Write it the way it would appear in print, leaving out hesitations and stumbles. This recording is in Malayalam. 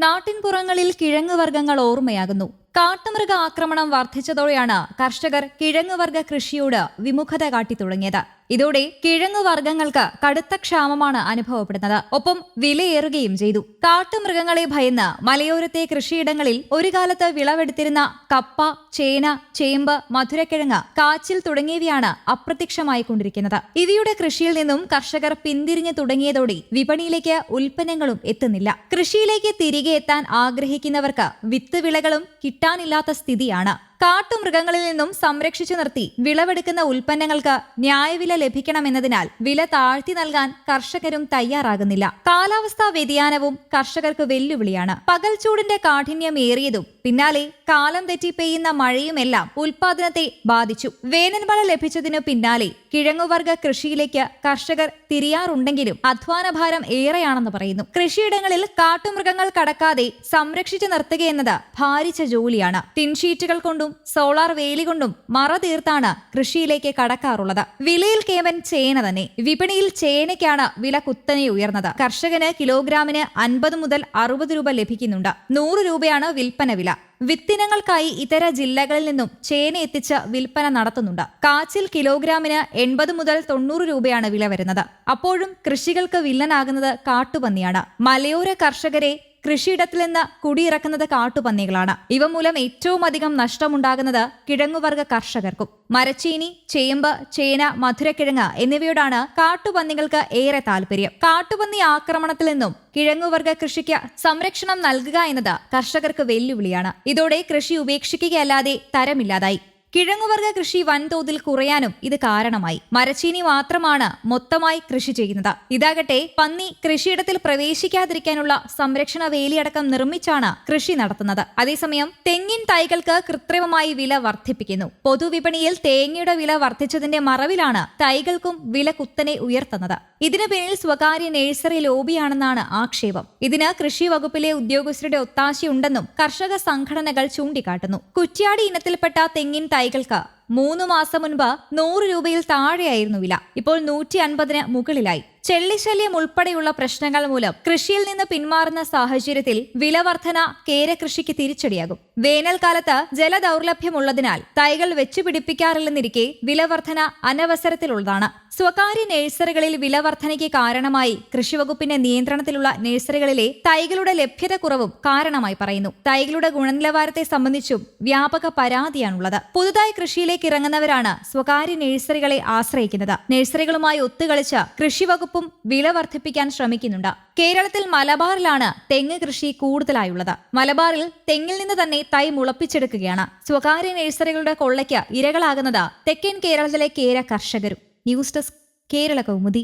നാട്ടിൻപുറങ്ങളിൽ കിഴങ്ങുവർഗ്ഗങ്ങൾ ഓർമ്മയാകുന്നു. കാട്ടുമൃഗ ആക്രമണം വർദ്ധിച്ചതോടെയാണ് കർഷകർ കിഴങ്ങുവർഗ്ഗ കൃഷിയോട് വിമുഖത കാട്ടിത്തുടങ്ങിയത്. ഇതോടെ കിഴങ്ങുവർഗ്ഗങ്ങൾക്ക് കടുത്ത ക്ഷാമമാണ് അനുഭവപ്പെടുന്നത്. ഒപ്പം വിലയേറുകയും ചെയ്തു. കാട്ടുമൃഗങ്ങളെ ഭയന്ന് മലയോരത്തെ കൃഷിയിടങ്ങളിൽ ഒരു കാലത്ത് വിളവെടുത്തിരുന്ന കപ്പ, ചേന, ചേമ്പ്, മധുരക്കിഴങ്ങ്, കാച്ചിൽ തുടങ്ങിയവയാണ് അപ്രത്യക്ഷമായി കൊണ്ടിരിക്കുന്നത്. ഇവയുടെ കൃഷിയിൽ നിന്നും കർഷകർ പിന്തിരിഞ്ഞു തുടങ്ങിയതോടെ വിപണിയിലേക്ക് ഉൽപ്പന്നങ്ങളും എത്തുന്നില്ല. കൃഷിയിലേക്ക് തിരികെ എത്താൻ ആഗ്രഹിക്കുന്നവർക്ക് വിത്ത് വിളകളും കിട്ടാനില്ലാത്ത സ്ഥിതിയാണ്. കാട്ടുമൃഗങ്ങളിൽ നിന്നും സംരക്ഷിച്ചു നിർത്തി വിളവെടുക്കുന്ന ഉൽപ്പന്നങ്ങൾക്ക് ന്യായവില ലഭിക്കണമെന്നതിനാൽ വില താഴ്ത്തി നൽകാൻ കർഷകരും തയ്യാറാകുന്നില്ല. കാലാവസ്ഥാ വ്യതിയാനവും കർഷകർക്ക് വെല്ലുവിളിയാണ്. പകൽ ചൂടിന്റെ കാഠിന്യമേറിയതും പിന്നാലെ കാലം തെറ്റി പെയ്യുന്ന മഴയുമെല്ലാം ഉൽപാദനത്തെ ബാധിച്ചു. വേനൽ മഴ ലഭിച്ചതിനു പിന്നാലെ കിഴങ്ങുവർഗ്ഗ കൃഷിയിലേക്ക് കർഷകർ തിരിയാറുണ്ടെങ്കിലും അധ്വാനഭാരം ഏറെയാണെന്ന് പറയുന്നു. കൃഷിയിടങ്ങളിൽ കാട്ടുമൃഗങ്ങൾ കടക്കാതെ സംരക്ഷിച്ചു നിർത്തുകയെന്നത് ഭാരിച്ച ജോലിയാണ്. ടിൻഷീറ്റുകൾ കൊണ്ടും സോളാർ വേലി കൊണ്ടും മറ തീർത്താണ് കൃഷിയിലേക്ക് കടക്കാറുള്ളത്. വിലയിൽ കേവൻ ചേന തന്നെ. വിപണിയിൽ ചേനയ്ക്കാണ് വില കുത്തനെ ഉയർന്നത്. കർഷകന് കിലോഗ്രാമിന് 50 മുതൽ 60 രൂപ ലഭിക്കുന്നുണ്ട്. 100 രൂപയാണ് വിൽപ്പന വില. വിത്തിനങ്ങൾക്കായി ഇതര ജില്ലകളിൽ നിന്നും ചേന എത്തിച്ച് വിൽപ്പന നടത്തുന്നുണ്ട്. കാച്ചിൽ കിലോഗ്രാമിന് 80 മുതൽ 90 രൂപയാണ് വില വരുന്നത്. അപ്പോഴും കൃഷികൾക്ക് വില്ലനാകുന്നത് കാട്ടുപന്നിയാണ്. മലയോര കർഷകരെ കൃഷിയിടത്തിൽ നിന്ന് കുടിയിറക്കുന്നത് കാട്ടുപന്നികളാണ്. ഇവ മൂലം ഏറ്റവും അധികം നഷ്ടമുണ്ടാകുന്നത് കിഴങ്ങുവർഗ്ഗ കർഷകർക്കും. മരച്ചീനി, ചേമ്പ്, ചേന, മധുരക്കിഴങ്ങ് എന്നിവയോടാണ് കാട്ടുപന്നികൾക്ക് ഏറെ താല്പര്യം. കാട്ടുപന്നി ആക്രമണത്തിൽ നിന്നും കിഴങ്ങുവർഗ്ഗ കൃഷിക്ക് സംരക്ഷണം നൽകുക എന്നത് കർഷകർക്ക് വെല്ലുവിളിയാണ്. ഇതോടെ കൃഷി ഉപേക്ഷിക്കുകയല്ലാതെ തരമില്ലാതായി. കിഴങ്ങുവർഗ്ഗ കൃഷി വൻതോതിൽ കുറയാനും ഇത് കാരണമായി. മരച്ചീനി മാത്രമാണ് മൊത്തമായി കൃഷി ചെയ്യുന്നത്. ഇതാകട്ടെ പന്നി കൃഷിയിടത്തിൽ പ്രവേശിക്കാതിരിക്കാനുള്ള സംരക്ഷണ വേലിയടക്കം നിർമ്മിച്ചാണ് കൃഷി നടത്തുന്നത്. അതേസമയം തെങ്ങിൻ തൈകൾക്ക് കൃത്രിമമായി വില വർദ്ധിപ്പിക്കുന്നു. പൊതുവിപണിയിൽ തേങ്ങയുടെ വില വർദ്ധിച്ചതിന്റെ മറവിലാണ് തൈകൾക്കും വില കുത്തനെ ഉയർത്തുന്നത്. ഇതിനു പിന്നിൽ സ്വകാര്യ നഴ്സറി ലോബിയാണെന്നാണ് ആക്ഷേപം. ഇതിന് കൃഷി വകുപ്പിലെ ഉദ്യോഗസ്ഥരുടെ ഒത്താശയുണ്ടെന്നും കർഷക സംഘടനകൾ ചൂണ്ടിക്കാട്ടുന്നു. കുറ്റ്യാടി ഇനത്തിൽപ്പെട്ട തെങ്ങിൻ തൈകൾക്ക് 3 മാസം മുൻപ് 100 രൂപയിൽ താഴെയായിരുന്നു വില. ഇപ്പോൾ 150-ന് മുകളിലായി. ചെള്ളിശല്യം ഉൾപ്പെടെയുള്ള പ്രശ്നങ്ങൾ മൂലം കൃഷിയിൽ നിന്ന് പിന്മാറുന്ന സാഹചര്യത്തിൽ വിലവർധന കേരകൃഷിക്ക് തിരിച്ചടിയാകും. വേനൽക്കാലത്ത് ജലദൗർലഭ്യമുള്ളതിനാൽ തൈകൾ വെച്ചുപിടിപ്പിക്കാറില്ലെന്നിരിക്കെ വിലവർധന അനവസരത്തിലുള്ളതാണ്. സ്വകാര്യ നഴ്സറികളിൽ വിലവർധനയ്ക്ക് കാരണമായി കൃഷിവകുപ്പിന്റെ നിയന്ത്രണത്തിലുള്ള നഴ്സറികളിലെ തൈകളുടെ ലഭ്യത കുറവും കാരണമായി പറയുന്നു. തൈകളുടെ ഗുണനിലവാരത്തെ സംബന്ധിച്ചും വ്യാപക പരാതിയാണുള്ളത്. പുതുതായി കൃഷിയിലേക്ക് ഇറങ്ങുന്നവരാണ് സ്വകാര്യ നഴ്സറികളെ ആശ്രയിക്കുന്നത്. നഴ്സറികളുമായി ഒത്തുകളിച്ച് കൃഷിവകുപ്പും വില വർദ്ധിപ്പിക്കാൻ ശ്രമിക്കുന്നുണ്ട്. കേരളത്തിൽ മലബാറിലാണ് തെങ്ങ് കൃഷി കൂടുതലായുള്ളത്. മലബാറിൽ തെങ്ങിൽ നിന്ന് തന്നെ തൈ മുളപ്പിച്ചെടുക്കുകയാണ്. സ്വകാര്യ നഴ്സറികളുടെ കൊള്ളയ്ക്ക് ഇരകളാകുന്നത് തെക്കൻ കേരളത്തിലെ കേര കർഷകരും. News desk, Kerala Kaumudi.